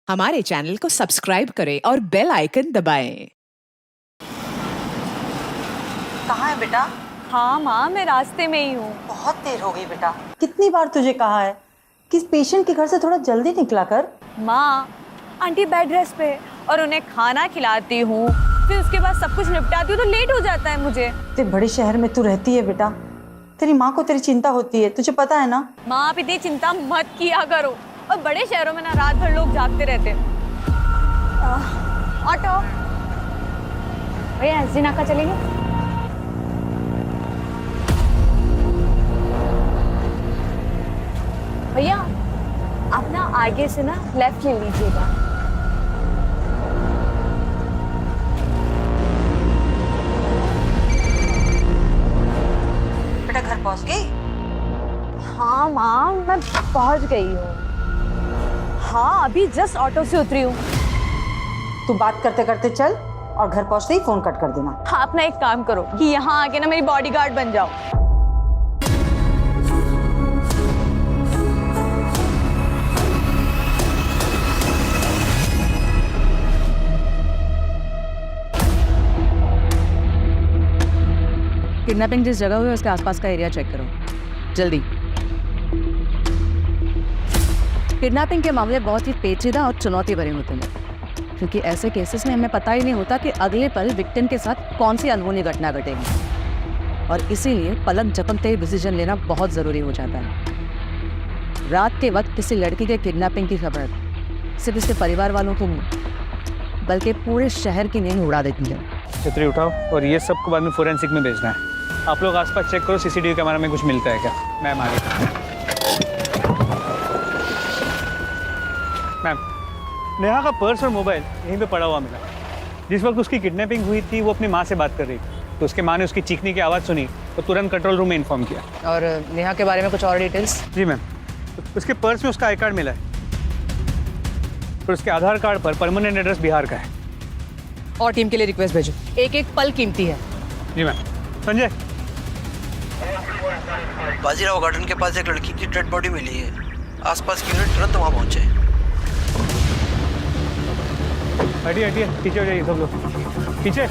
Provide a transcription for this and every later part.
हमारे चैनल को सब्सक्राइब करें और बेल आइकन दबाएं। कहाँ है बेटा? हाँ माँ, मैं रास्ते में ही हूँ। बहुत देर हो गई बेटा। कितनी बार तुझे कहा है कि इस पेशेंट के घर से थोड़ा जल्दी निकला कर। माँ, आंटी बेड रेस्ट पे और उन्हें खाना खिलाती हूँ, फिर उसके बाद सब कुछ निपटाती हूँ तो लेट हो जाता है मुझे। इतने बड़े शहर में तू रहती है बेटा, तेरी माँ को तेरी चिंता होती है, तुझे पता है ना। माँ, आप इतनी चिंता मत किया करो। और बड़े शहरों में ना रात भर लोग जागते रहते हैं। ऑटो भैया, एसडी नाका चलेंगे? भैया आप ना आगे से ना लेफ्ट ले लीजिएगा। बेटा घर पहुँच गई? हाँ माँ, मैं पहुंच गई हूँ। हाँ, अभी जस्ट ऑटो से उतरी हूँ। तू बात करते करते चल और घर पहुँचते ही फोन कट कर देना। हाँ, आप ना एक काम करो कि यहाँ आके ना मेरी बॉडीगार्ड बन जाओ। किडनैपिंग जिस जगह हुई है उसके आसपास का एरिया चेक करो जल्दी। किडनैपिंग के मामले बहुत ही पेचीदा और चुनौती भरे होते हैं, क्योंकि ऐसे केसेस में हमें पता ही नहीं होता कि अगले पल विक्टिम के साथ कौन सी अनहोनी घटना घटेगी, और इसीलिए पलक झपकते ही डिसीजन लेना बहुत ज़रूरी हो जाता है। रात के वक्त किसी लड़की के किडनैपिंग की खबर सिर्फ इसके परिवार वालों को नहीं बल्कि पूरे शहर की नींद उड़ा देती है। छतरी उठाओ और ये सबको बाद में फोरेंसिक में भेजना है। आप लोग आसपास चेक करो, सीसीटीवी कैमरा में कुछ मिलता है क्या। मैम आगे। मैम, नेहा का पर्स और मोबाइल यहीं पे पड़ा हुआ मिला। जिस वक्त उसकी किडनैपिंग हुई थी वो अपनी माँ से बात कर रही थी, तो उसके माँ ने उसकी चीखने की आवाज़ सुनी और तुरंत कंट्रोल रूम में इन्फॉर्म किया। और नेहा के बारे में कुछ और डिटेल्स? जी मैम, उसके पर्स में उसका आई कार्ड मिला है और उसके आधार कार्ड पर परमानेंट एड्रेस बिहार का है। और टीम के लिए रिक्वेस्ट भेजो, एक एक पल कीमती है। जी मैम। संजय, बाजीराव गार्डन के पास एक लड़की की डेड बॉडी मिली है। आसपास की यूनिट तुरंत वहाँ पहुँचे। हटिए हटिए, पीछे हो जाइए सब लोग, पीछे।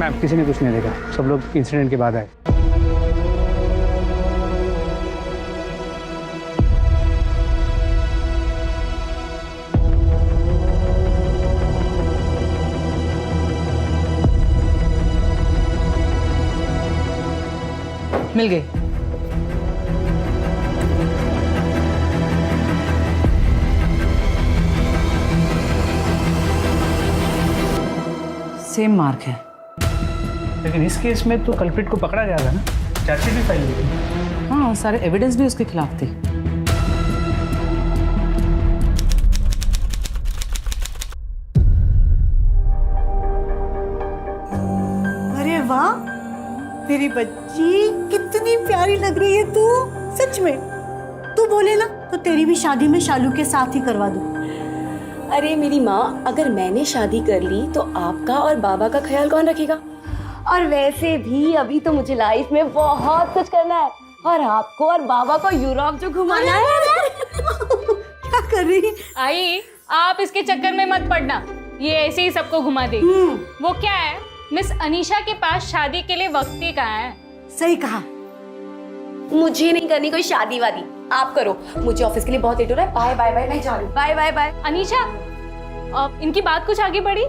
मैम, किसी ने कुछ नहीं देखा, सब लोग इंसिडेंट के बाद आए। मिल गई। सेम मार्क है। लेकिन इस केस में तो कल्प्रिट को पकड़ा गया था ना, चार्जशीट भी फाइल हुई थी। हाँ, सारे एविडेंस भी उसके खिलाफ थे। अरे वाह, मेरी बच्ची कितनी प्यारी लग रही है तू। सच में तू बोले ना तो तेरी भी शादी में शालू के साथ ही करवा दूं। अरे मेरी माँ, अगर मैंने शादी कर ली तो आपका और बाबा का ख्याल कौन रखेगा? और वैसे भी अभी तो मुझे लाइफ में बहुत कुछ करना है, और आपको और बाबा को यूरोप जो घुमाना है। क्या कर रही है? आई, आप इसके चक्कर में मत पड़ना, ये ऐसे ही सबको घुमा देगी। वो क्या है, मिस अनीशा के पास शादी के लिए वक्त ही कहाँ है। सही कहा। मुझे नहीं करनी कोई शादी वादी, आप करो। मुझे ऑफिस के लिए बहुत लेट हो रहा है। बाय बाय बाय, मैं जा रही हूँ। Bye bye bye. अनीशा, इनकी बात कुछ आगे बढ़ी?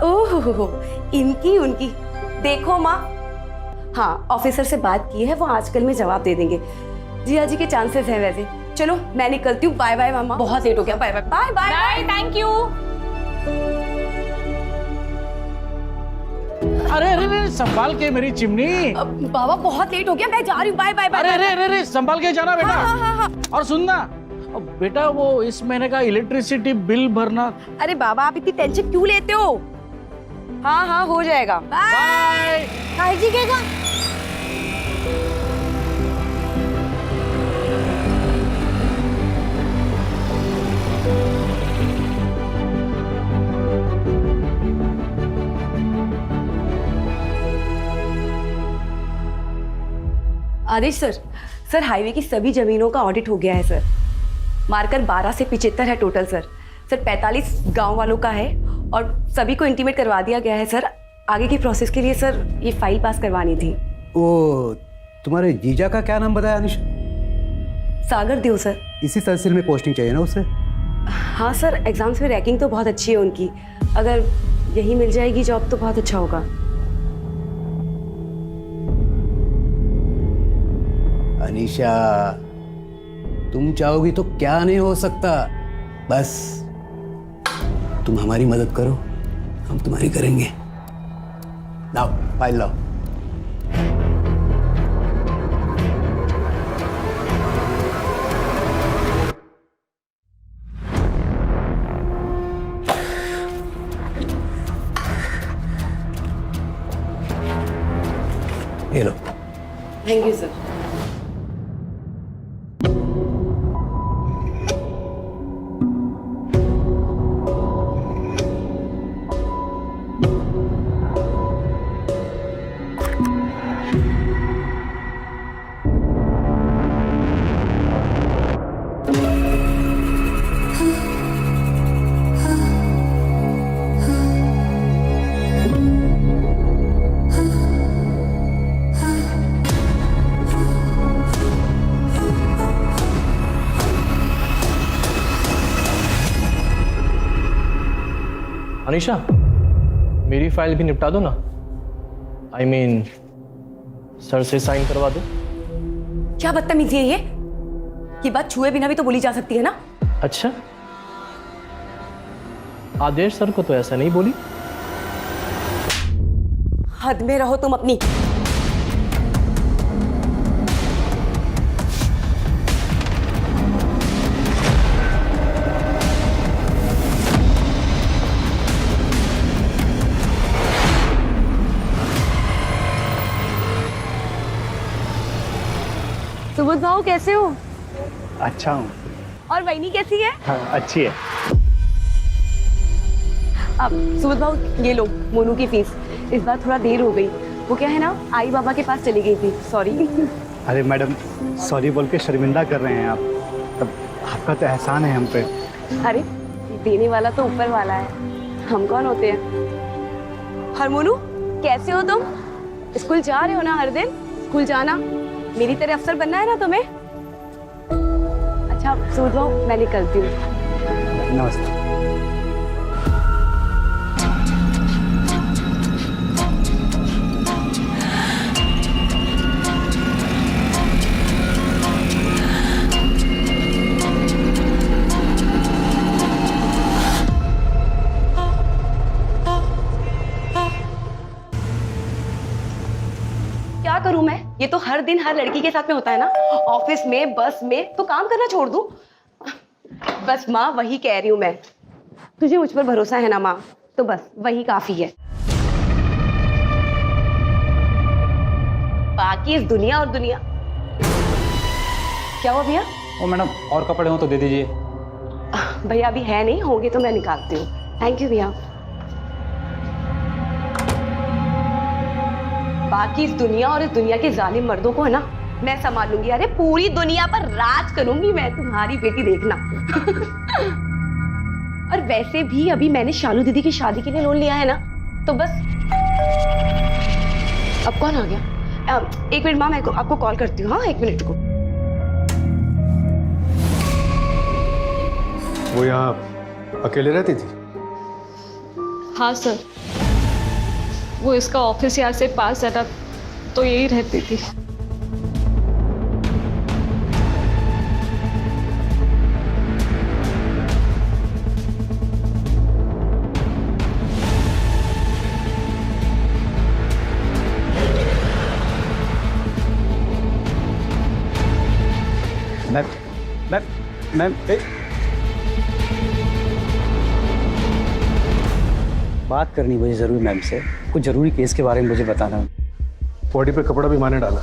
ओह, इनकी उनकी देखो माँ। हाँ, ऑफिसर से बात की है, वो आजकल में जवाब दे देंगे। जिया जी के चांसेस हैं वैसे। चलो मैं निकलती हूँ। बाय बाय मामा, बहुत लेट हो गया। Bye bye bye bye bye, thank you. अरे अरे अरे, संभाल के मेरी चिमनी। बाबा बहुत लेट हो गया, मैं जा रही हूँ। Bye bye bye. अरे अरे अरे अरे, संभाल के जाना बेटा। हाँ, हाँ, हाँ। और सुनना बेटा, वो इस महीने का इलेक्ट्रिसिटी बिल भरना। अरे बाबा, आप इतनी टेंशन क्यों लेते हो? हाँ हाँ, हो जाएगा। बाय। काहे जी केगा? आदेश सर, सर हाईवे की सभी जमीनों का ऑडिट हो गया है सर। मार्कर 12 से 75 है टोटल सर। सर 45 गांव वालों का है और सभी को इंटीमेट करवा दिया गया है सर। आगे की प्रोसेस के लिए सर ये फाइल पास करवानी थी। वो तुम्हारे जीजा का क्या नाम बताया अनिशा? सागर देव सर। इसी तहसील में पोस्टिंग चाहिए ना उसे? हाँ सर, एग्जाम्स में रैंकिंग तो बहुत अच्छी है उनकी। अगर यही मिल जाएगी जॉब तो बहुत अच्छा होगा। अनिशा, तुम चाहोगी तो क्या नहीं हो सकता। बस तुम हमारी मदद करो, हम तुम्हारी करेंगे। लाओ फाइल लाओ। ये लो। Thank you sir. अनीशा, मेरी फाइल भी निपटा दो ना। I mean, सर से साइन करवा दो। क्या बदतमीजी है ये? ये बात छुए बिना भी तो बोली जा सकती है ना? अच्छा, आदेश सर को तो ऐसा नहीं बोली। हद में रहो तुम अपनी। सुबोध भाऊ कैसे हो? अच्छा हूँ। और वहीनी कैसी है? हाँ, अच्छी है। अब सुबोध भाऊ ये लो मोनू की फीस। इस बार थोड़ा देर हो गई, वो क्या है ना आई बाबा के पास चली गई थी, सॉरी। अरे मैडम, सॉरी बोल के शर्मिंदा कर रहे हैं आप। तब आपका तो एहसान है हम पे। अरे देने वाला तो ऊपर वाला है, हम कौन होते हैं। हर मोनू कैसे हो तुम? स्कूल जा रहे हो ना हर दिन? स्कूल जाना, मेरी तरह अफसर बनना है ना तुम्हें। अच्छा सुबोध भाऊ मैं निकलती हूँ। नमस्ते। क्या करूं मैं? ये तो हर दिन हर लड़की के साथ में होता है ना, ऑफिस में बस में। तो काम करना छोड़ दूं? बस माँ वही कह रही हूं मैं। तुझे मुझ पर भरोसा है ना माँ, तो बस वही काफी है। बाकी इस दुनिया और दुनिया। क्या हुआ भैया? ओ मैडम, और कपड़े हो तो दे दीजिए। भैया अभी है नहीं, होंगे तो मैं निकालती हूँ। थैंक यू भैया। बाकी इस दुनिया और इस दुनिया के जालिम मर्दों को है ना मैं संभाल लूंगी। अरे पूरी दुनिया पर राज करूंगी मैं, तुम्हारी बेटी देखना। और वैसे भी अभी मैंने शालू दीदी की शादी के लिए लोन लिया है ना, तो बस। अब कौन आ गया? एक मिनट माँ, मैं आपको कॉल करती हूँ। हाँ एक मिनट को। वो यहाँ अकेले रहती थी? हाँ सर, वो इसका ऑफिस यहाँ से पास है ना, तो यही रहती थी। मैम बात करनी मुझे जरूरी मैम से। कुछ जरूरी केस के बारे में मुझे बताना। बॉडी पे कपड़ा भी माने डाला।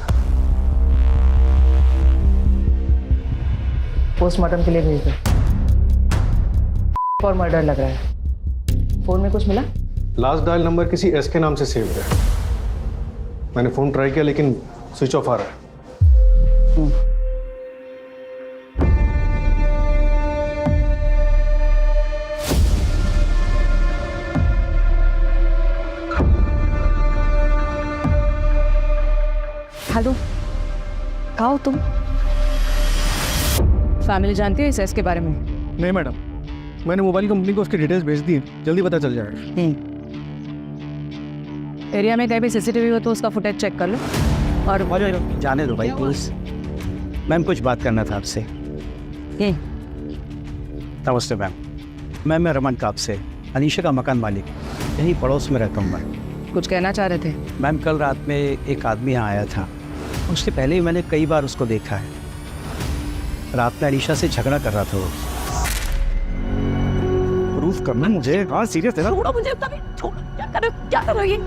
पोस्टमार्टम के लिए भेज दो। और मर्डर लग रहा है। फोन में कुछ मिला? लास्ट डायल नंबर किसी एस के नाम से सेव है। मैंने फोन ट्राई किया लेकिन स्विच ऑफ आ रहा है। हेलो, कहाँ हो तुम? फैमिली जानती है इस एस के बारे में? नहीं मैडम, मैंने मोबाइल कंपनी को उसकी डिटेल्स भेज दी, जल्दी पता चल जाएगा। एरिया में कहीं भी सीसीटीवी हो तो उसका फुटेज चेक कर लो। और जाने दो भाई प्लीज, मैम कुछ बात करना था आपसे। नमस्ते मैम, मैं रमन काप से, अनीशा का मकान मालिक, यहीं पड़ोस में रहता हूँ मैं। कुछ कहना चाह रहे थे? मैम कल रात में एक आदमी यहाँ आया था, उससे पहले ही मैंने कई बार उसको देखा है। रात में अनीशा से झगड़ा कर रहा था वो। प्रूफ करना मुझे। हाँ सीरियस है ना? छोड़ो मुझे, छोड़ो, क्या करो ये?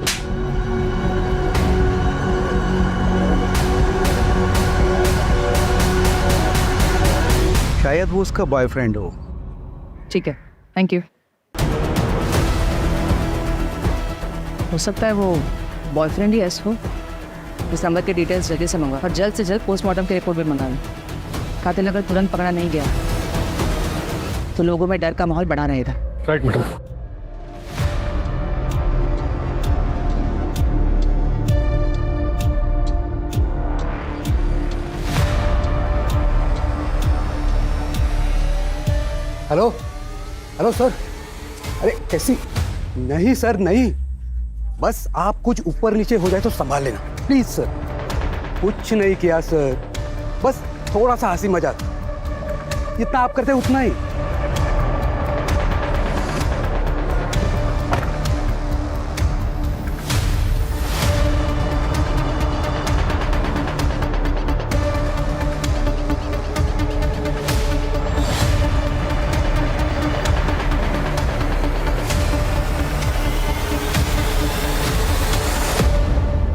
शायद वो उसका बॉयफ्रेंड हो। ठीक है, थैंक यू। हो सकता है वो बॉयफ्रेंड ही एस हो। इस नंबर के डिटेल्स जल्दी से मंगवा और जल्द से जल्द पोस्टमार्टम की रिपोर्ट भी मंगा लो। कातिल अगर तुरंत पकड़ा नहीं गया तो लोगों में डर का माहौल बना रहेगा। Right madam. Hello hello sir. अरे कैसी? नहीं सर नहीं, बस आप कुछ ऊपर नीचे हो जाए तो संभाल लेना प्लीज सर। कुछ नहीं किया सर, बस थोड़ा सा हंसी मजाक, जितना आप करते उतना ही।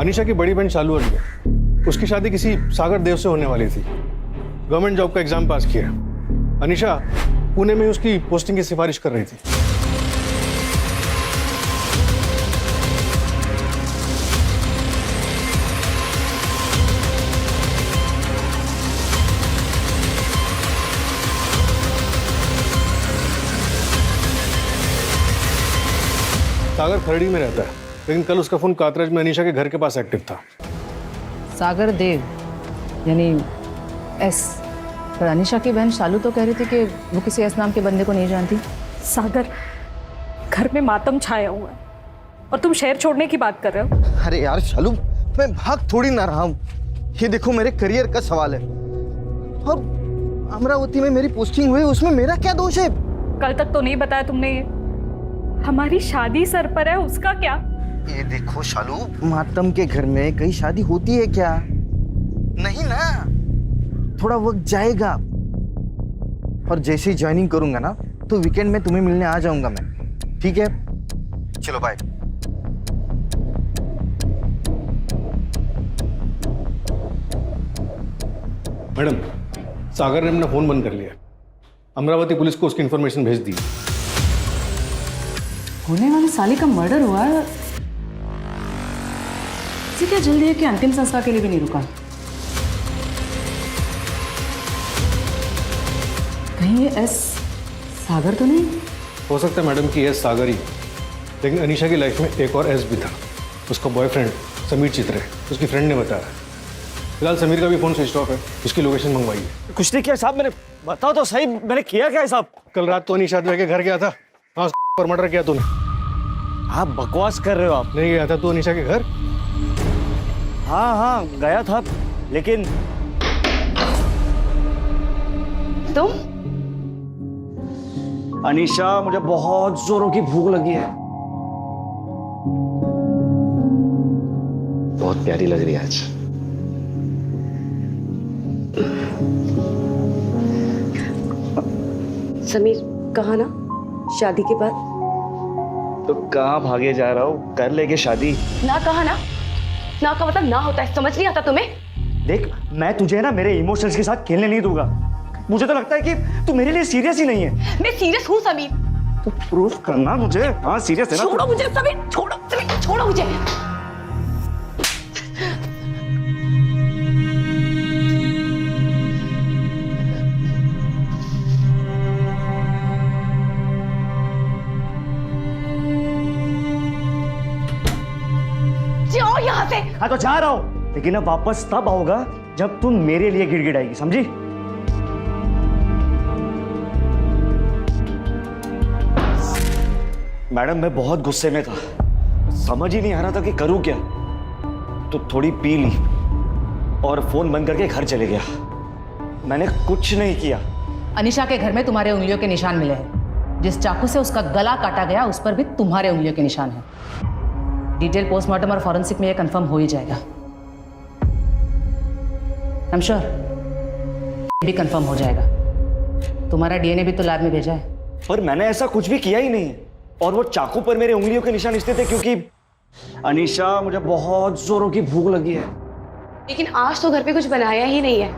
अनीशा की बड़ी बहन शालू अली है, उसकी शादी किसी सागर देव से होने वाली थी। गवर्नमेंट जॉब का एग्जाम पास किया। अनीशा पुणे में उसकी पोस्टिंग की सिफारिश कर रही थी। सागर खरड़ी में रहता है, लेकिन कल उसका फोन कातराज में अनीशा के घर के पास एक्टिव था। सागर देव यानी एस। पर अनीशा की बहन शालू तो कह रही थी कि वो किसी एस नाम के बंदे को नहीं जानती। सागर, घर में मातम छाया हुआ है और तुम शहर छोड़ने की बात कर रहे हो। अरे यार शालू, मैं भाग थोड़ी ना रहा हूँ, ये देखो मेरे करियर का सवाल है। और अमरावती में मेरी पोस्टिंग हुई, उसमें मेरा क्या दोष है? कल तक तो नहीं बताया तुमने ये। हमारी शादी सर पर है, उसका क्या? ये देखो शालू, मातम के घर में कहीं शादी होती है क्या? नहीं ना, थोड़ा वक्त जाएगा। और जैसे ही ज्वाइनिंग करूंगा ना तो वीकेंड में तुम्हें मिलने आ जाऊंगा मैं, ठीक है? चलो बाय। मैडम, सागर ने अपना फोन बंद कर लिया। अमरावती पुलिस को उसकी इंफॉर्मेशन भेज दी। होने वाली साली का मर्डर हुआ है, इसी क्या जल्दी है कि अंतिम संस्कार के लिए भी नहीं रुका। कहीं ये एस सागर तो नहीं? हो सकता है मैडम कि एस सागर ही, लेकिन अनीशा की लाइफ में एक और एस भी था, उसका बॉयफ्रेंड समीर चित्रे, उसकी फ्रेंड ने बताया। फिलहाल समीर का भी फोन स्विच ऑफ है, उसकी लोकेशन मंगवाई है। कुछ नहीं किया साहब मैंने, बताओ तो सही मैंने किया क्या है साहब? कल रात तो अनीशा के घर गया था, हाँ पर मर्डर किया तूने। आप बकवास कर रहे हो आप। नहीं गया था तू अनीशा के घर? हाँ गया था, लेकिन तुम? अनीशा, मुझे बहुत जोरों की भूख लगी है। बहुत प्यारी लग रही है आज। समीर कहा ना शादी के बाद? तो कहाँ भागे जा रहा हूँ, कर लेके शादी। ना कहा ना, ना का मतलब ना होता है, समझ नहीं आता तुम्हें? देख, मैं तुझे ना मेरे इमोशंस के साथ खेलने नहीं दूंगा। मुझे तो लगता है कि तू मेरे लिए सीरियस ही नहीं है। मैं सीरियस हूँ समीर। तो प्रूफ करना मुझे। हाँ सीरियस है ना? छोड़ो मुझे समीर, छोड़ो मुझे। है। हाँ तो जा रहा हूँ, लेकिन अब वापस तब आओगा जब तुम मेरे लिए गिड़गिड़ाएगी, समझी? मैडम मैं बहुत गुस्से में था, समझ ही नहीं आ रहा था कि करूं क्या, तो थोड़ी पी ली और फोन बंद करके घर चले गया। मैंने कुछ नहीं किया। अनीशा के घर में तुम्हारे उंगलियों के निशान मिले हैं। जिस चाकू से उसका गला काटा गया उस पर भी तुम्हारे उंगलियों के निशान हैं। डिटेल पोस्टमार्टम और फॉरेंसिक में यह कंफर्म हो ही जाएगा। आई एम श्योर भी कंफर्म हो जाएगा। तुम्हारा डीएनए भी तो लैब में भेजा है। पर मैंने ऐसा कुछ भी किया ही नहीं है, और वो चाकू पर मेरे उंगलियों के निशान इसलिए थे क्योंकि अनीशा मुझे बहुत जोरों की भूख लगी है। लेकिन आज तो घर पे कुछ बनाया ही नहीं है।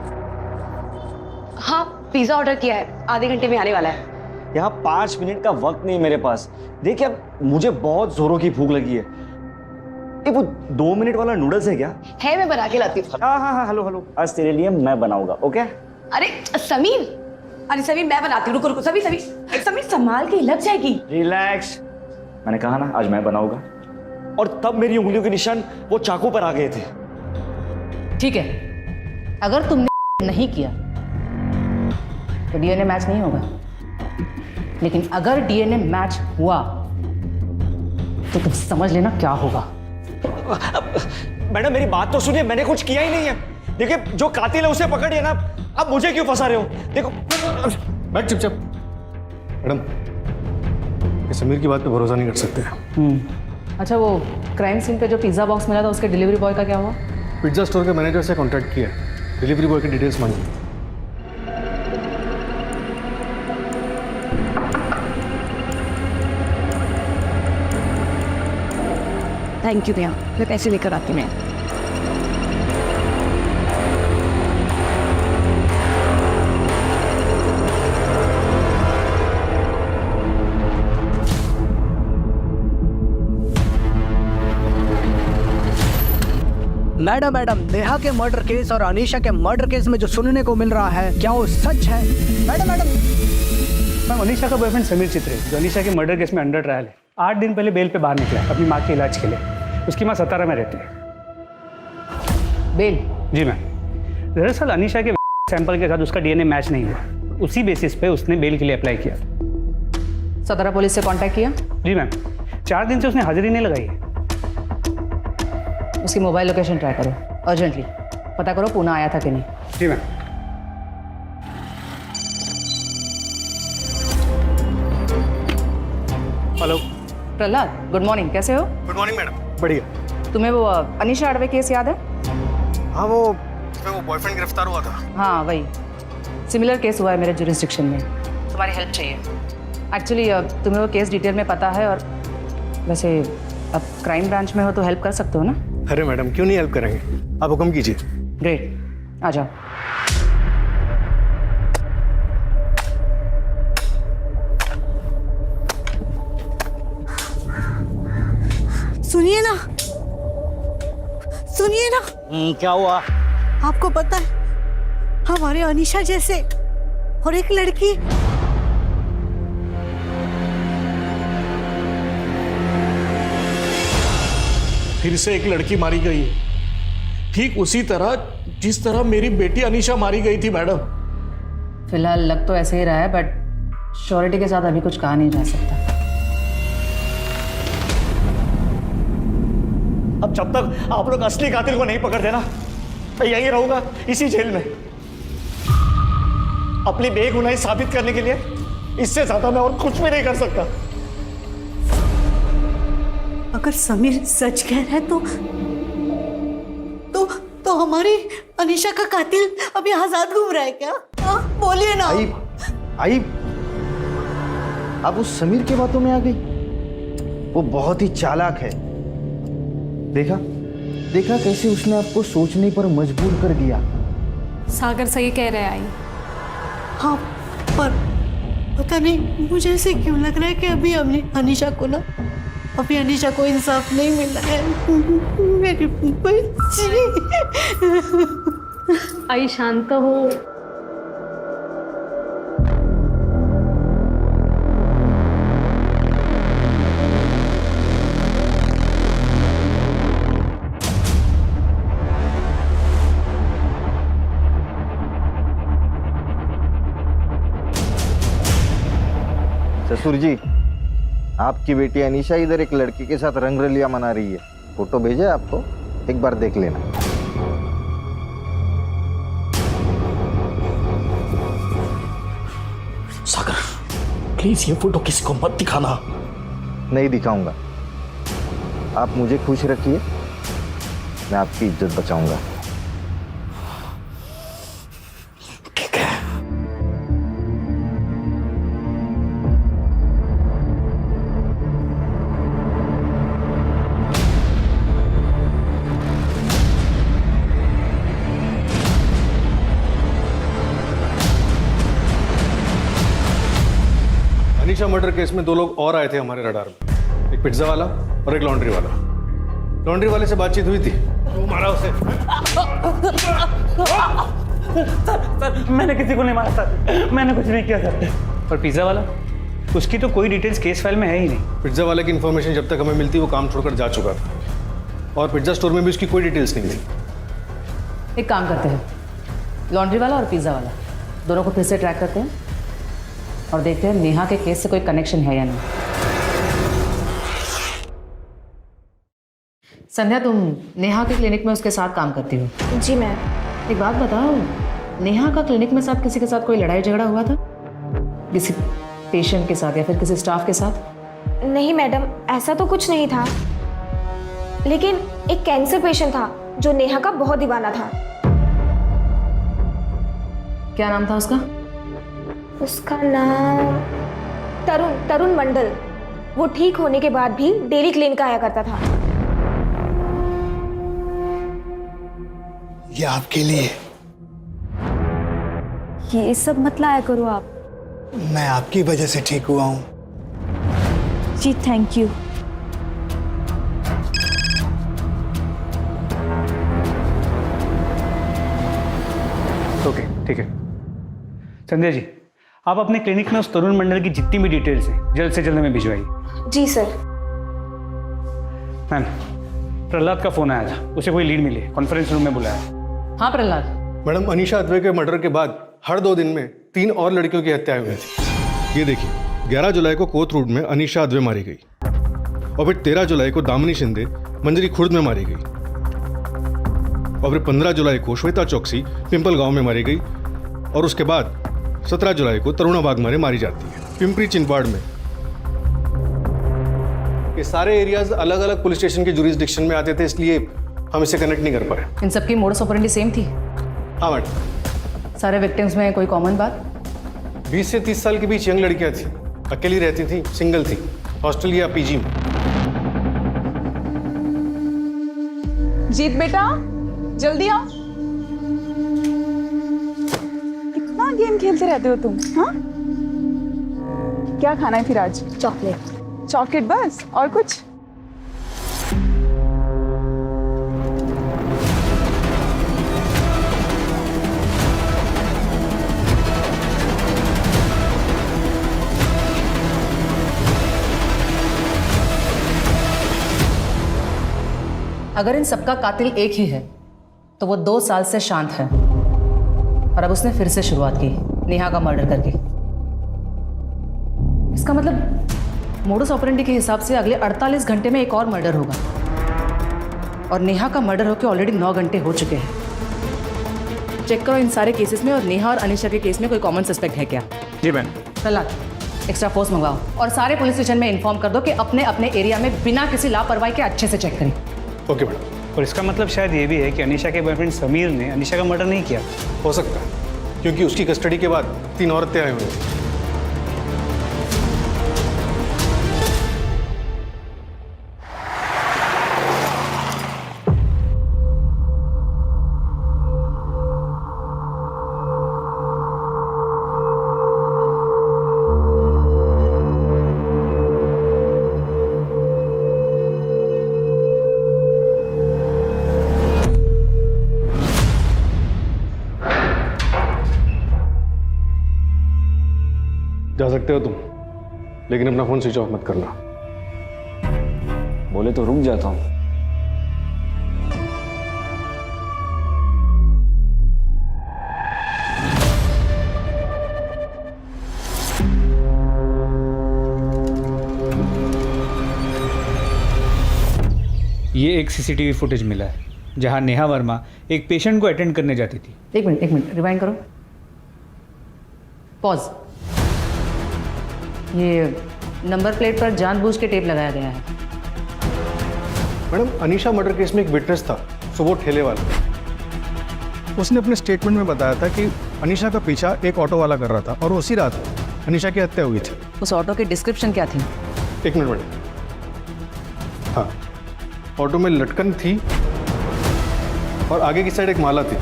हाँ, पिज्जा ऑर्डर किया है, आधे घंटे में आने वाला है। यहाँ 5 मिनट का वक्त नहीं मेरे पास। देखिए अब मुझे बहुत जोरों की भूख लगी है। वो 2 मिनट वाला नूडल्स है क्या? है, मैं बना के लाती हूँ। हाँ, हेलो, आज तेरे लिए मैं बनाऊंगा, ओके? अरे समीर मैं बनाती हूँ, रुको समीर संभाल के लग जाएगी। रिलैक्स, मैंने कहा ना आज मैं बनाऊंगा। और तब मेरी उंगलियों के निशान वो चाकू पर आ गए थे। ठीक है, अगर तुमने नहीं किया तो डीएनए मैच नहीं होगा, लेकिन अगर डीएनए मैच हुआ तो तुम समझ लेना क्या होगा। मैडम मेरी बात तो सुनिए, मैंने कुछ किया ही नहीं है। देखिए जो कातिल है उसे पकड़िए ना, अब मुझे क्यों फंसा रहे हो? देखो बैठ चुपचाप। मैडम ये समीर की बात पे भरोसा नहीं कर सकते। अच्छा, वो क्राइम सीन पे जो पिज्जा बॉक्स मिला था उसके डिलीवरी बॉय का क्या हुआ? पिज्जा स्टोर के मैनेजर से कॉन्टैक्ट किया, डिलीवरी बॉय की डिटेल्स मांगी। थैंक यू भैया, मैं पैसे लेकर आती हूँ। मैडम नेहा के मर्डर केस और अनीशा के मर्डर केस में जो सुनने को मिल रहा है, क्या वो सच है? मैडम मैम, अनीशा का बॉयफ्रेंड समीर चित्रे जो अनीशा के मर्डर केस में अंडर ट्रायल है, 8 दिन पहले बेल पे बाहर निकला है अपनी माँ के इलाज के लिए। उसकी माँ सतारा में रहती है। बेल? जी मैम, दरअसल अनीशा के सैंपल के साथ उसका डीएनए मैच नहीं हुआ, उसी बेसिस पे उसने बेल के लिए अप्लाई किया। सतारा पुलिस से कांटेक्ट किया? जी मैम, 4 दिन से उसने हाजिरी नहीं लगाई है। उसकी मोबाइल लोकेशन ट्राई करो, अर्जेंटली पता करो पूना आया था कि नहीं। जी ma'am. Hello Prahlad, good morning, कैसे हो? Good morning madam. बढ़िया। तुम्हें वो अनीशा अडवे केस याद है? हाँ, वो बॉयफ्रेंड गिरफ्तार हुआ था। हाँ वही, सिमिलर केस हुआ है मेरे जुरिस्डिक्शन में। तुम्हारी हेल्प चाहिए। एक्चुअली तुम्हें वो केस डिटेल में पता है, और वैसे अब क्राइम ब्रांच में हो तो हेल्प कर सकते हो ना? अरे मैडम क्यों नहीं हेल्प करेंगे, आप हुक्म कीजिए। ग्रेट, आ जाओ। सुनिए ना। क्या हुआ? आपको पता है हमारे अनीशा जैसे और एक लड़की फिर से एक लड़की मारी गई है, ठीक उसी तरह जिस तरह मेरी बेटी अनीशा मारी गई थी मैडम। फिलहाल लग तो ऐसे ही रहा है, बट श्योरिटी के साथ अभी कुछ कहा नहीं जा सकता। अब जब तक आप लोग असली कातिल को नहीं पकड़ देना, मैं यहीं रहूंगा इसी जेल में। अपनी बेगुनाही साबित करने के लिए इससे ज्यादा मैं और कुछ भी नहीं कर सकता। अगर समीर सच कह रहा है तो हमारी अनीशा का कातिल अभी आजाद घूम रहा है क्या? बोलिए ना। आई अब उस समीर की बातों में आ गई। वो बहुत ही चालाक है। देखा कैसे उसने आपको सोचने पर मजबूर कर दिया। सागर सही कह रहे हैं आई। हाँ, पर पता नहीं मुझे ऐसे क्यों लग रहा है कि अभी अनीशा को इंसाफ नहीं मिला है। मेरी बच्ची। आई शांत हो। ससुर जी, आपकी बेटी अनीशा इधर एक लड़के के साथ रंगरलिया मना रही है। फोटो भेजे आपको, एक बार देख लेना। सागर, प्लीज ये फोटो किसी को मत दिखाना। नहीं दिखाऊंगा। आप मुझे खुश रखिए, मैं आपकी इज्जत बचाऊंगा। ठीक है। अनीशा मर्डर केस में 2 लोग और आए थे हमारे रडार में, एक पिज्जा वाला और एक लॉन्ड्री वाला। लॉन्ड्री वाले से बातचीत हुई थी, वो मारा उसे। सर, मैंने किसी को नहीं मारा सर, मैंने कुछ नहीं किया सर। और पिज्जा वाला, उसकी तो कोई डिटेल्स केस फाइल में है ही नहीं। पिज्जा वाले की इन्फॉर्मेशन जब तक हमें मिलती वो काम छोड़कर जा चुका था, और पिज्जा स्टोर में भी उसकी कोई डिटेल्स नहीं थी। एक काम करते हैं, लॉन्ड्री वाला और पिज़्ज़ा वाला दोनों को फिर से ट्रैक करते हैं और देखते हैं नेहा के केस से कोई कनेक्शन है या नहीं। संध्या, तुम नेहा के क्लिनिक में उसके साथ काम करती हो? जी मैम। एक बात बताओ, नेहा का क्लिनिक में साथ किसी के साथ कोई लड़ाई झगड़ा हुआ था? किसी पेशेंट के साथ या फिर किसी स्टाफ के साथ? नहीं मैडम, ऐसा तो कुछ नहीं था, लेकिन एक कैंसर पेशेंट था जो नेहा का बहुत दीवाना था। क्या नाम था उसका? उसका नाम तरुण मंडल। वो ठीक होने के बाद भी डेली क्लिनिक आया करता था। ये आपके लिए। ये सब मत लाया करो आप। मैं आपकी वजह से ठीक हुआ हूँ। जी थैंक यू। ओके, ठीक है। संध्या जी, आप अपने क्लिनिक में उस तरुण मंडल की जितनी भी डिटेल्स हैं जल्द से जल्द हमें भिजवाइए। जी सर। मैम, प्रहलाद का फोन आया था, उसे कोई लीड मिली, कॉन्फ्रेंस रूम में बुलाया। हाँ प्रहलाद। मैडम, अनीशा अद्वै के मर्डर के बाद हर 2 दिन में 3 और लड़कियों की हत्याएं हुई थी। ये देखिए, 11 जुलाई को कोथ रोड में अनीशा अद्वै मारी गई, और फिर 13 जुलाई को दामिनी शिंदे मंजरी खुर्द में मारी गई, और फिर 15 जुलाई को श्वेता चौकसी पिंपल गांव में मारी गई, और उसके बाद 17 जुलाई को तरुणा बागमारे मारी जाती है पिंपरी चिंचवाड़ में। ये सारे एरियाज अलग अलग पुलिस स्टेशन के जुरिस्डिक्शन में आते थे, इसलिए हम इसे कनेक्ट नहीं कर पाए। इन सबकी मोडस ऑपरेंडी सेम थी? हाँ मैडम। सारे विक्टिम्स में कोई कॉमन बात? 20 से 30 साल के बीच यंग लड़कियां थी, अकेली रहती थी, सिंगल थी, हॉस्टल या पीजी में। जीत बेटा, जल्दी आओ। कितना गेम खेलते रहते हो तुम? हाँ, क्या खाना है फिर आज? चॉकलेट। चॉकलेट बस, और कुछ? अगर इन सबका कातिल एक ही है तो वो 2 साल से शांत है, और अब उसने फिर से शुरुआत की नेहा का मर्डर करके। इसका मतलब मोडस ऑपरेंडी के हिसाब से अगले 48 घंटे में एक और मर्डर होगा, और नेहा का मर्डर होकर ऑलरेडी 9 घंटे हो चुके हैं। चेक करो इन सारे केसेस में और नेहा और अनीशा के केस में कोई कॉमन सस्पेक्ट है क्या? जी मैम। प्रहलाद, एक्स्ट्रा फोर्स मंगवाओ और सारे पुलिस स्टेशन में इन्फॉर्म कर दो कि अपने अपने एरिया में बिना किसी लापरवाही के अच्छे से चेक करें। Okay madam. और इसका मतलब शायद ये भी है कि अनीशा के बॉयफ्रेंड समीर ने अनीशा का मर्डर नहीं किया। हो सकता है, क्योंकि उसकी कस्टडी के बाद 3 और हत्याएं हुई थी। जा सकते हो तुम, लेकिन अपना फोन स्विच ऑफ मत करना। बोले तो रुक जाता हूँ। ये एक सीसीटीवी फुटेज मिला है जहां नेहा वर्मा एक पेशेंट को अटेंड करने जाती थी। एक मिनट रिवाइंड करो, पॉज। ये नंबर प्लेट पर जानबूझ के टेप लगाया गया है। मैडम, अनीशा मर्डर केस में एक विटनेस था, सो वो ठेले वाला। उसने अपने स्टेटमेंट में बताया था कि अनीशा का पीछा एक ऑटो वाला कर रहा था और उसी रात अनीशा की हत्या हुई थी। उस ऑटो की डिस्क्रिप्शन क्या थी? एक मिनट मैडम। हाँ, ऑटो में लटकन थी और आगे की साइड एक माला थी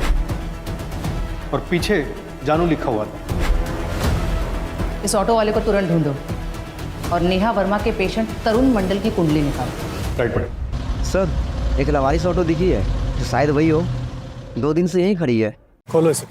और पीछे जानू लिखा हुआ था। इस ऑटो वाले को तुरंत ढूंढो और नेहा वर्मा के पेशेंट तरुण मंडल की कुंडली निकालो। Right madam. सर, एक लवारिस ऑटो दिखी है, तो शायद वही हो। 2 दिन से यहीं खड़ी है। खोलो इसे।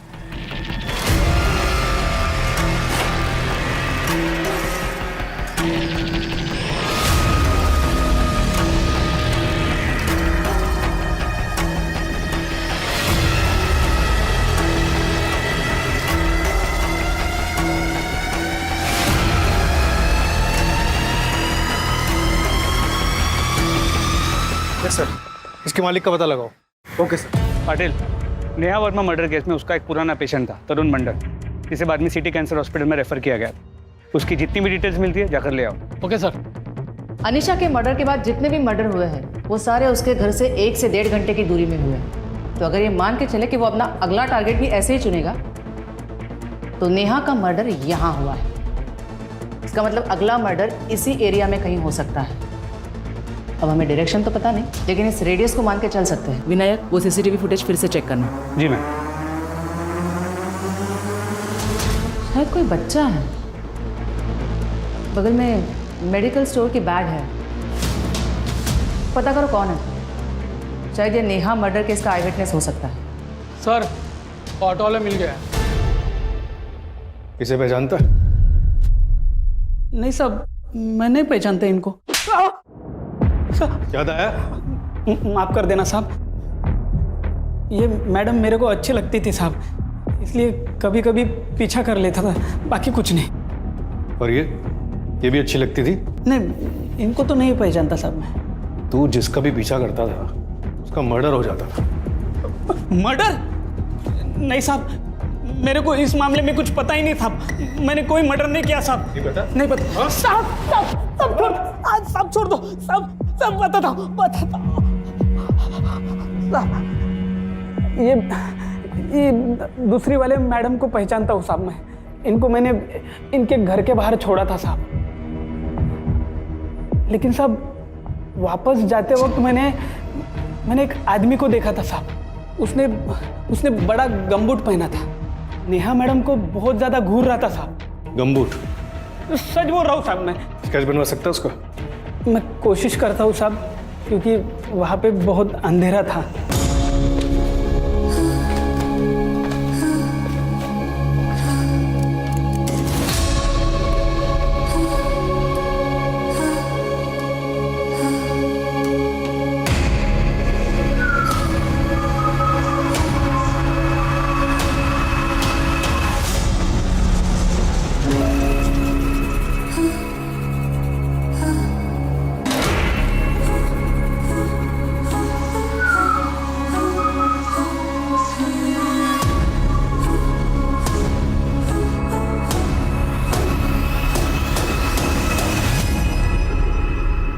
यस सर, इसके मालिक का पता लगाओ। Okay sir. Patil, Neha Verma murder case में उसका एक पुराना पेशेंट था तरुण मंडल, जिसे बाद में सिटी कैंसर हॉस्पिटल में रेफर किया गया। उसकी जितनी भी डिटेल्स मिलती है जाकर ले आओ। Okay sir. अनीशा के मर्डर के बाद जितने भी मर्डर हुए हैं वो सारे उसके घर से 1 से 1.5 घंटे की दूरी में हुए हैं। तो अगर ये मान के चले कि वो अपना अगला टारगेट भी ऐसे ही चुनेगा, तो नेहा का मर्डर यहाँ हुआ है। इसका मतलब अगला मर्डर इसी एरिया में कहीं हो सकता है। अब हमें डायरेक्शन तो पता नहीं, लेकिन इस रेडियस को मान के चल सकते हैं। विनायक, वो सीसीटीवी फुटेज फिर से चेक करना। जी मैम। शायद कोई बच्चा है। बगल में मेडिकल स्टोर की बैग है। पता करो कौन है। शायद ये नेहा मर्डर केस का आई विटनेस हो सकता है। सर, ऑटो वाला मिल गया। इसे पहचानता है? नहीं साहब, मैं नहीं पहचानता इनको। याद आया? माफ कर देना साहब, ये मैडम मेरे को अच्छी लगती थी साहब, इसलिए कभी कभी पीछा कर लेता था, बाकी कुछ नहीं। और ये भी अच्छी लगती थी? नहीं, इनको तो नहीं पहचानता साहब मैं। तू जिसका भी पीछा करता था उसका मर्डर हो जाता था। मर्डर? नहीं साहब, मेरे को इस मामले में कुछ पता ही नहीं था। मैंने कोई मर्डर नहीं किया साहब। नहीं पता? नहीं पता। साहब छोड़ दो साहब, सब बताता हूँ। ये दूसरी वाले मैडम को पहचानता हूँ साहब मैं। इनको मैंने इनके घर के बाहर छोड़ा था साहब, लेकिन साहब वापस जाते वक्त मैंने एक आदमी को देखा था साहब। उसने बड़ा गमबूट पहना था। नेहा मैडम को बहुत ज्यादा घूर रहा था साहब। गमबूट? सच बोल रहा हूँ साहब मैं। स्केच बनवा सकता है उसका? मैं कोशिश करता हूँ साहब, क्योंकि वहाँ पे बहुत अंधेरा था।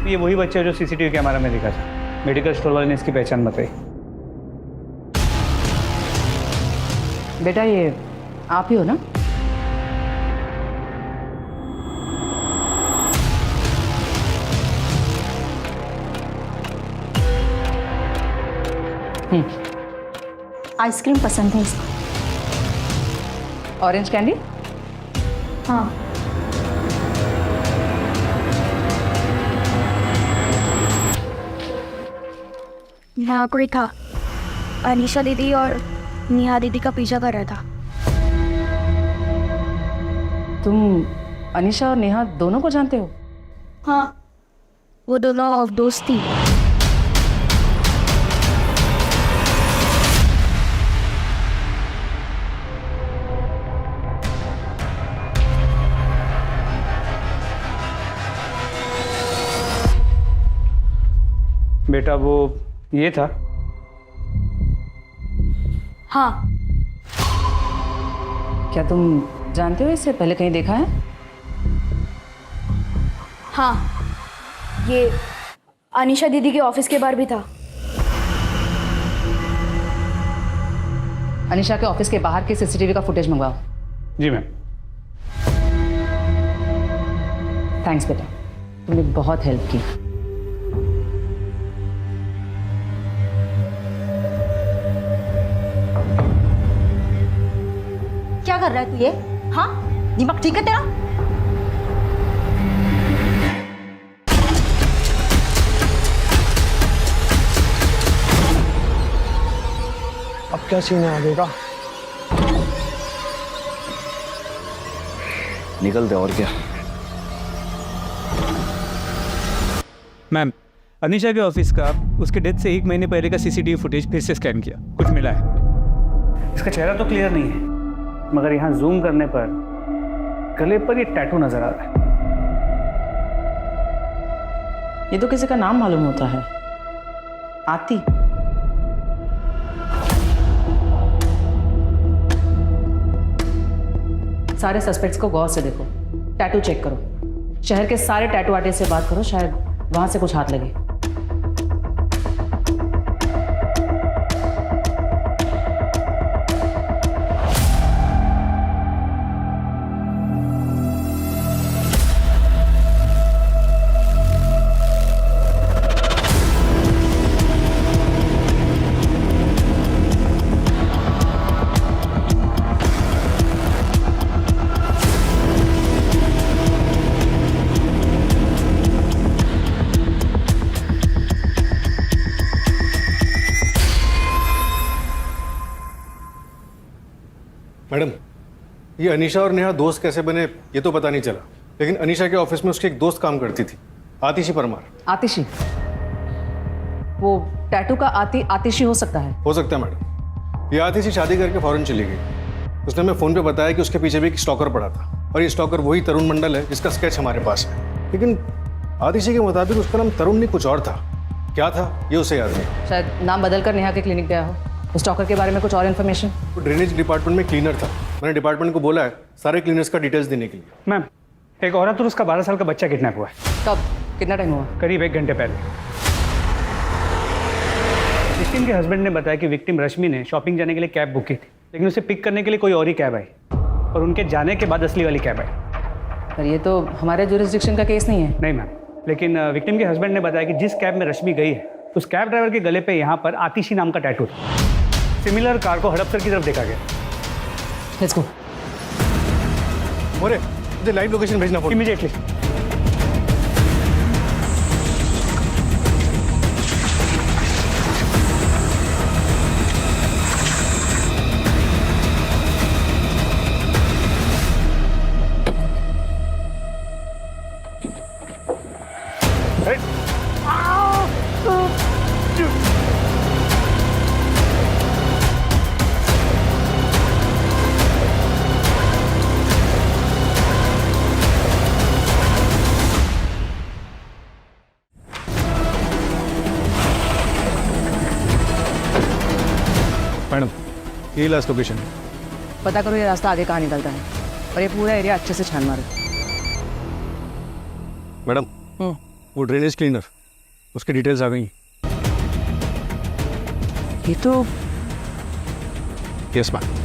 ये वही बच्चा है जो सीसीटीवी कैमरा में दिखा था। मेडिकल स्टोर वाले ने इसकी पहचान बताई। बेटा, ये आप ही हो ना? आइसक्रीम पसंद है इसको। Orange candy? हाँ। यहाँ कोई था, अनीशा दीदी और नेहा दीदी का पीछा कर रहा था। तुम अनीशा और नेहा दोनों को जानते हो? हाँ, वो दोनों दोस्त थी। बेटा वो ये था। हाँ। क्या तुम जानते हो इससे पहले कहीं देखा है? हाँ, ये अनीशा दीदी के ऑफिस के बाहर भी था। अनीशा के ऑफिस के बाहर के सीसीटीवी का फुटेज मंगवाओ। जी मैम। थैंक्स बेटा, तुमने बहुत हेल्प की। क्या कर रहा है तू ये? हाँ, दिमाग ठीक है तेरा? अब क्या सीन है आगे का? निकलते और क्या। मैम, अनीशा के ऑफिस का उसके डेथ से 1 महीने पहले का सीसीटीवी फुटेज फिर से स्कैन किया, कुछ मिला है। इसका चेहरा तो क्लियर नहीं है, मगर यहाँ जूम करने पर गले पर ये टैटू नजर आ रहा है। ये तो किसी का नाम मालूम होता है, आती। सारे सस्पेक्ट्स को गौर से देखो, टैटू चेक करो, शहर के सारे टैटू आर्टिस्ट से बात करो, शायद वहां से कुछ हाथ लगे। मैडम, ये अनीशा और नेहा दोस्त कैसे बने ये तो पता नहीं चला, लेकिन अनीशा के ऑफिस में उसकी एक दोस्त काम करती थी, आतिशी परमार। आतिशी? वो टैटू का आतिशी हो सकता है? हो सकता है मैडम। ये आतिशी शादी करके फौरन चली गई। उसने हमें फ़ोन पे बताया कि उसके पीछे भी एक स्टॉकर पड़ा था, और ये स्टॉकर वही तरुण मंडल है जिसका स्केच हमारे पास है। लेकिन आतिशी के मुताबिक उसका नाम तरुण नहीं कुछ और था। क्या था ये उसे याद नहीं। शायद नाम बदलकर नेहा के क्लिनिक गया हो। उस स्टॉकर के बारे में कुछ और इन्फॉर्मेशन? वो ड्रेनेज डिपार्टमेंट में क्लीनर था। मैंने डिपार्टमेंट को बोला है सारे क्लीनर्स का डिटेल्स देने के लिए। मैम, एक औरत और उसका 12 साल का बच्चा किडनैप हुआ है। कब? कितना टाइम हुआ? करीब 1 घंटे पहले। विक्टिम के हस्बैंड ने बताया कि विक्टिम रश्मि ने शॉपिंग जाने के लिए कैब बुक की थी, लेकिन उसे पिक करने के लिए कोई और ही कैब आई, और उनके जाने के बाद असली वाली कैब आई। पर ये तो हमारे जुरिस्डिक्शन का केस नहीं है। नहीं मैम, लेकिन विक्टिम के हस्बैंड ने बताया कि जिस कैब में रश्मि गई है उस कैब ड्राइवर के गले पे यहाँ पर आतिशी नाम का टैटू था। सिमिलर कार को हड़पसर की तरफ देखा गया। Let's go. मोरे, मुझे लाइव लोकेशन भेजना पड़ेगा इमीडिएटली। मैडम, यही लास्ट लोकेशन है। पता करो ये रास्ता आगे कहाँ निकलता है, और ये पूरा एरिया अच्छे से छान मारो। मैडम, वो ड्रेनेज क्लीनर, उसकी डिटेल्स आ गई। ये तो यस मैम।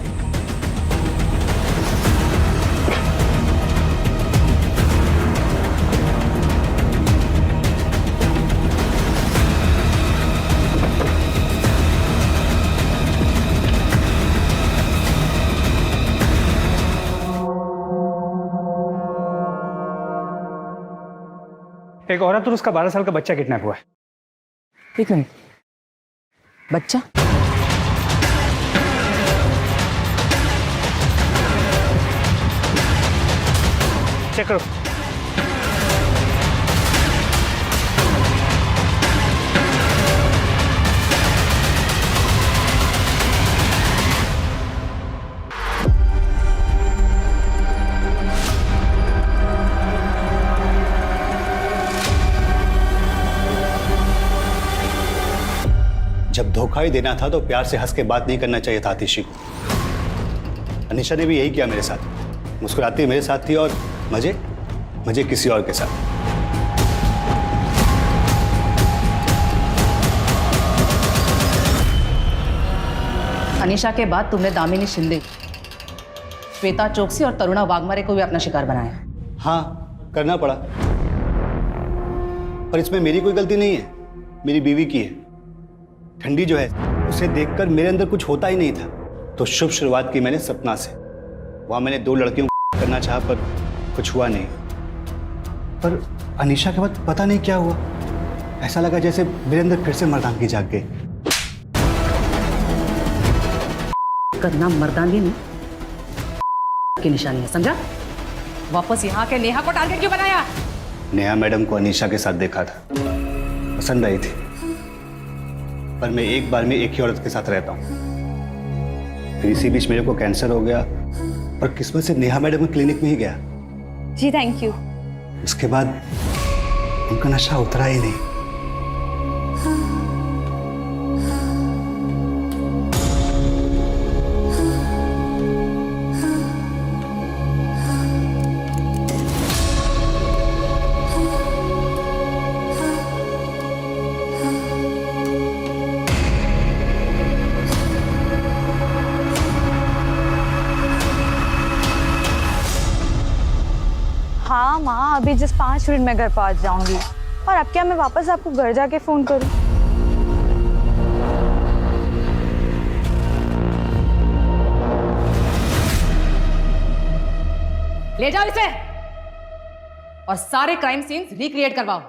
एक औरत और उसका 12 साल का बच्चा किडनैप हुआ है। एक मिनट, बच्चा? चेक करो। जब धोखा ही देना था तो प्यार से हंस के बात नहीं करना चाहिए था आतिशी को। अनीशा ने भी यही किया मेरे साथ, मुस्कुराती मेरे साथ थी और मजे किसी और के साथ। अनीशा के बाद तुमने दामिनी शिंदे, श्वेता चोकसी और तरुणा वाघमारे को भी अपना शिकार बनाया। हाँ, करना पड़ा, पर इसमें मेरी कोई गलती नहीं है, मेरी बीवी की है। ठंडी जो है उसे देखकर मेरे अंदर कुछ होता ही नहीं था, तो शुभ शुरुआत की मैंने सपना से। वहां मैंने 2 लड़कियों को करना चाहा पर कुछ हुआ नहीं। पर अनीशा के बाद पता नहीं क्या हुआ, ऐसा लगा जैसे मेरे अंदर फिर से मर्दानगी जाग गई। करना मर्दानगी नहीं की निशानी है, समझा? वापस यहाँ के नेहा को टारगेट क्यों बनाया? नेहा मैडम को अनीशा के साथ देखा था, पसंद आई थी, पर मैं एक बार में एक ही औरत के साथ रहता हूँ। फिर इसी बीच मेरे को कैंसर हो गया, पर किस्मत से नेहा मैडम के क्लिनिक में ही गया। जी थैंक यू। उसके बाद उनका नशा उतरा ही नहीं। हाँ माँ, अभी जस्ट 5 मिनट में घर पहुँच जाऊंगी। और अब क्या मैं वापस आपको घर जाके फोन करूँ? ले जाओ इसे और सारे क्राइम सीन्स रिक्रिएट करवाओ।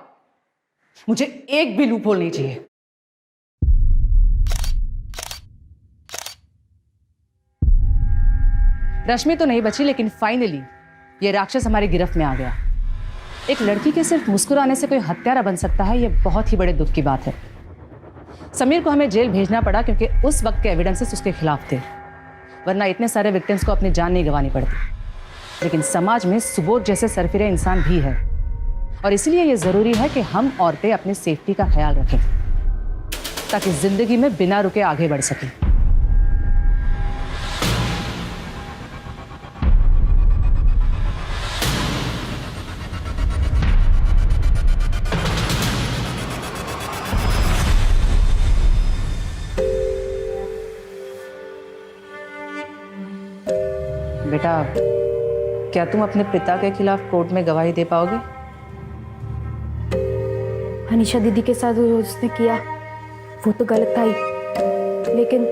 मुझे एक भी लूपहोल नहीं चाहिए। रश्मि तो नहीं बची, लेकिन फाइनली ये राक्षस हमारी गिरफ्त में आ गया। एक लड़की के सिर्फ मुस्कुराने से कोई हत्यारा बन सकता है, ये बहुत ही बड़े दुख की बात है। समीर को हमें जेल भेजना पड़ा क्योंकि उस वक्त के एविडेंसेस उसके खिलाफ थे, वरना इतने सारे विक्टिम्स को अपनी जान नहीं गंवानी पड़ती। लेकिन समाज में सुबोध जैसे सरफिरे इंसान भी है, और इसलिए ये जरूरी है कि हम औरतें अपनी सेफ्टी का ख्याल रखें ताकि जिंदगी में बिना रुके आगे बढ़ सकें। बेटा, क्या तुम अपने पिता के खिलाफ कोर्ट में गवाही दे पाओगे? अनीशा दीदी के साथ जो उसने किया वो तो गलत था ही, लेकिन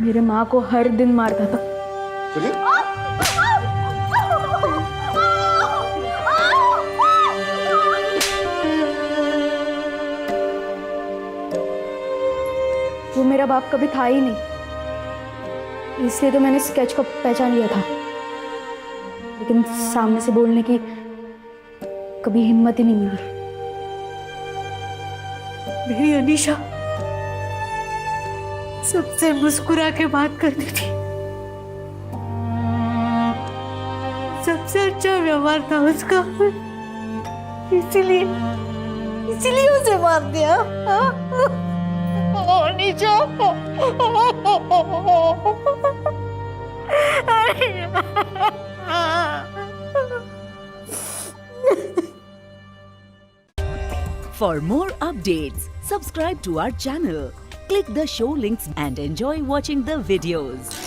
मेरे माँ को हर दिन मारता था। वो मेरा बाप कभी था ही नहीं, इसलिए तो मैंने स्केच को पहचान लिया था, लेकिन सामने से बोलने की कभी हिम्मत ही नहीं मिली। मेरी अनीशा सबसे मुस्कुरा के बात करती थी, सबसे अच्छा व्यवहार था उसका, इसीलिए उसे मार दिया। Anisha, For more updates, subscribe to our channel, click the show links and enjoy watching the videos.